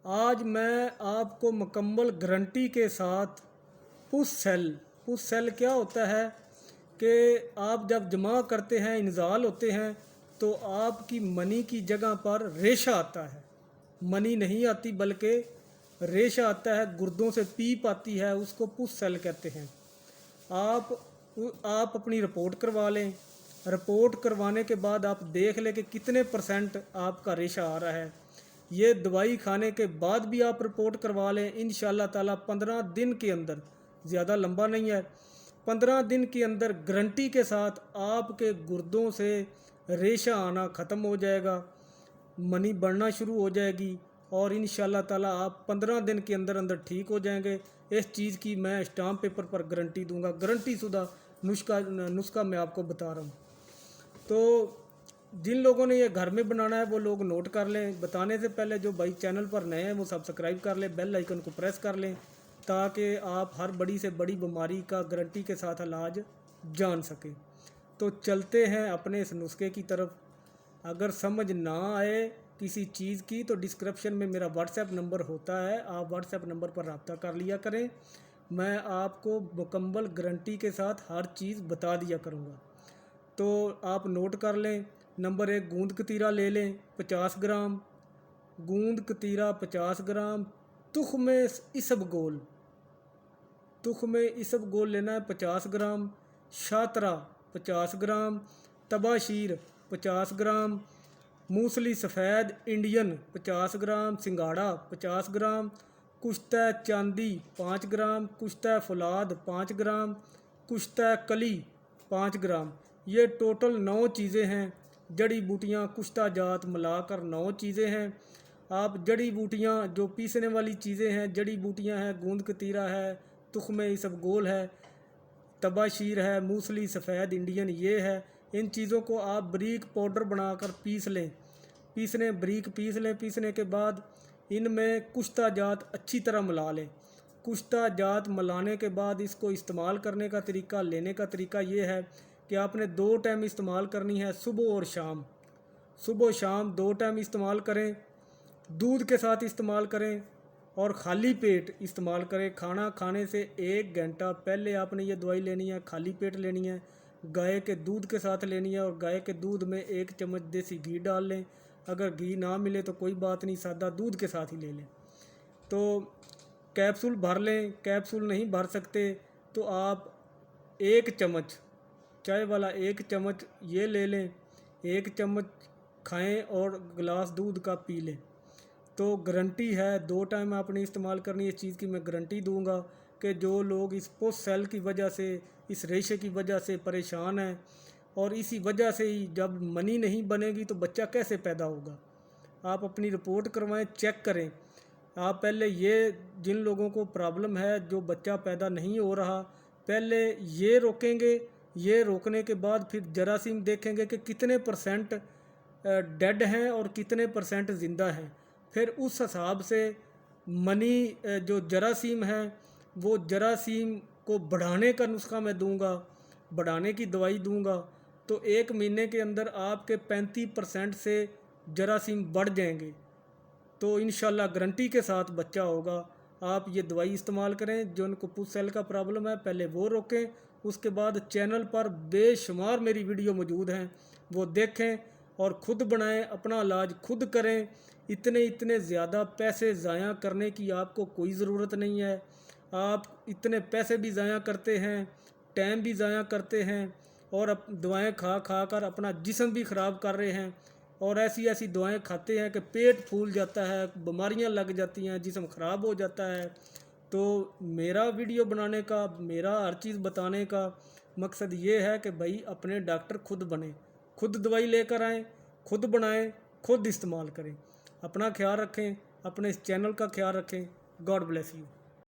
आज मैं आपको मुकम्मल गारंटी के साथ पुश सेल क्या होता है कि आप जब जमा करते हैं, इंजाल होते हैं, तो आपकी मनी की जगह पर रेशा आता है। मनी नहीं आती बल्कि रेशा आता है, गुर्दों से पीप आती है, उसको पुश सेल कहते हैं। आप अपनी रिपोर्ट करवा लें। रिपोर्ट करवाने के बाद आप देख लें कि कितने % आपका रेशा आ रहा है। ये दवाई खाने के बाद भी आप रिपोर्ट करवा लें, इंशाल्लाह ताला 15 दिन के अंदर, ज़्यादा लंबा नहीं है, 15 दिन के अंदर गारंटी के साथ आपके गुर्दों से रेशा आना ख़त्म हो जाएगा, मनी बढ़ना शुरू हो जाएगी और इंशाल्लाह ताला आप 15 दिन के अंदर अंदर ठीक हो जाएंगे। इस चीज़ की मैं स्टाम्प पेपर पर गारंटी दूंगा, गारंटी शुदा नुस्खा मैं आपको बता रहा हूँ। तो जिन लोगों ने ये घर में बनाना है वो लोग नोट कर लें। बताने से पहले जो भाई चैनल पर नए हैं वो सब्सक्राइब कर लें, बेल आइकन को प्रेस कर लें, ताकि आप हर बड़ी से बड़ी बीमारी का गारंटी के साथ इलाज जान सकें। तो चलते हैं अपने इस नुस्खे की तरफ। अगर समझ ना आए किसी चीज़ की तो डिस्क्रिप्शन में मेरा व्हाट्सएप नंबर होता है, आप व्हाट्सएप नंबर पर रब्ता कर लिया करें। मैं आपको मुकम्मल गारंटी के साथ हर चीज़ बता दिया करूँगा। तो आप नोट कर लें। नंबर 1, गूंद कतीरा ले लें 50 ग्राम, गूंद कतीरा 50 ग्राम, तुख़्म इसबगोल लेना है 50 ग्राम, शातरा 50 ग्राम, तबाशीर 50 ग्राम, मूसली सफ़ेद इंडियन 50 ग्राम, सिंगाड़ा 50 ग्राम, कुश्ता चांदी 5 ग्राम, कुश्ता फौलाद 5 ग्राम, कुश्ता कली 5 ग्राम। ये टोटल 9 चीज़ें हैं। जड़ी बूटियाँ कुश्ता जात मिलाकर 9 चीज़ें हैं। आप जड़ी बूटियाँ जो पीसने वाली चीज़ें हैं, जड़ी बूटियाँ हैं, गूंद कतीरा है, तुख़्म इसबगोल है, तबाशीर है, मूसली सफ़ेद इंडियन ये है। इन चीज़ों को आप बारीक पाउडर बनाकर बारीक पीस लें। पीसने के बाद इनमें कुश्ता जात अच्छी तरह मिला लें। कुश्ता जात मिलाने के बाद इसको इस्तेमाल करने का तरीका, लेने का तरीका ये है कि आपने 2 टाइम इस्तेमाल करनी है, सुबह और शाम। सुबह शाम 2 टाइम इस्तेमाल करें, दूध के साथ इस्तेमाल करें और ख़ाली पेट इस्तेमाल करें। खाना खाने से 1 घंटा पहले आपने ये दवाई लेनी है, खाली पेट लेनी है, गाय के दूध के साथ लेनी है और गाय के दूध में 1 चम्मच देसी घी डाल लें। अगर घी ना मिले तो कोई बात नहीं, सादा दूध के साथ ही ले लें। तो कैप्सूल भर लें। कैप्सूल नहीं भर सकते तो आप 1 चम्मच, चाय वाला 1 चम्मच ये ले लें, 1 चम्मच खाएं और गिलास दूध का पी लें। तो गारंटी है, 2 टाइम आपने इस्तेमाल करनी है। इस चीज़ की मैं गारंटी दूंगा कि जो लोग इस पुश सेल की वजह से, इस रेशे की वजह से परेशान हैं और इसी वजह से ही जब मनी नहीं बनेगी तो बच्चा कैसे पैदा होगा। आप अपनी रिपोर्ट करवाएं, चेक करें। आप पहले जिन लोगों को प्रॉब्लम है, जो बच्चा पैदा नहीं हो रहा, पहले ये रोकेंगे। ये रोकने के बाद फिर जरासीम देखेंगे कि कितने % डेड हैं और कितने % ज़िंदा हैं। फिर उस हिसाब से मनी जो जरासीम है वो जरासीम को बढ़ाने का नुस्खा मैं दूंगा, बढ़ाने की दवाई दूंगा। तो 1 महीने के अंदर आपके 35% से जरासीम बढ़ जाएंगे। तो इंशाल्लाह गारंटी के साथ बच्चा होगा। आप ये दवाई इस्तेमाल करें। जो उनको पुश सेल का प्रॉब्लम है पहले वो रोकें, उसके बाद चैनल पर बेशुमार मेरी वीडियो मौजूद हैं, वो देखें और ख़ुद बनाएं, अपना इलाज खुद करें। इतने ज़्यादा पैसे ज़ाया करने की आपको कोई ज़रूरत नहीं है। आप इतने पैसे भी ज़ाया करते हैं, टाइम भी ज़ाया करते हैं और दवाएं खा कर अपना जिस्म भी ख़राब कर रहे हैं और ऐसी दवाएं खाते हैं कि पेट फूल जाता है, बीमारियां लग जाती हैं, जिस्म ख़राब हो जाता है। तो मेरा वीडियो बनाने का, मेरा हर चीज़ बताने का मकसद ये है कि भाई अपने डॉक्टर खुद बने, खुद दवाई लेकर आएँ, खुद बनाएं, खुद इस्तेमाल करें। अपना ख्याल रखें, अपने इस चैनल का ख्याल रखें। God bless you.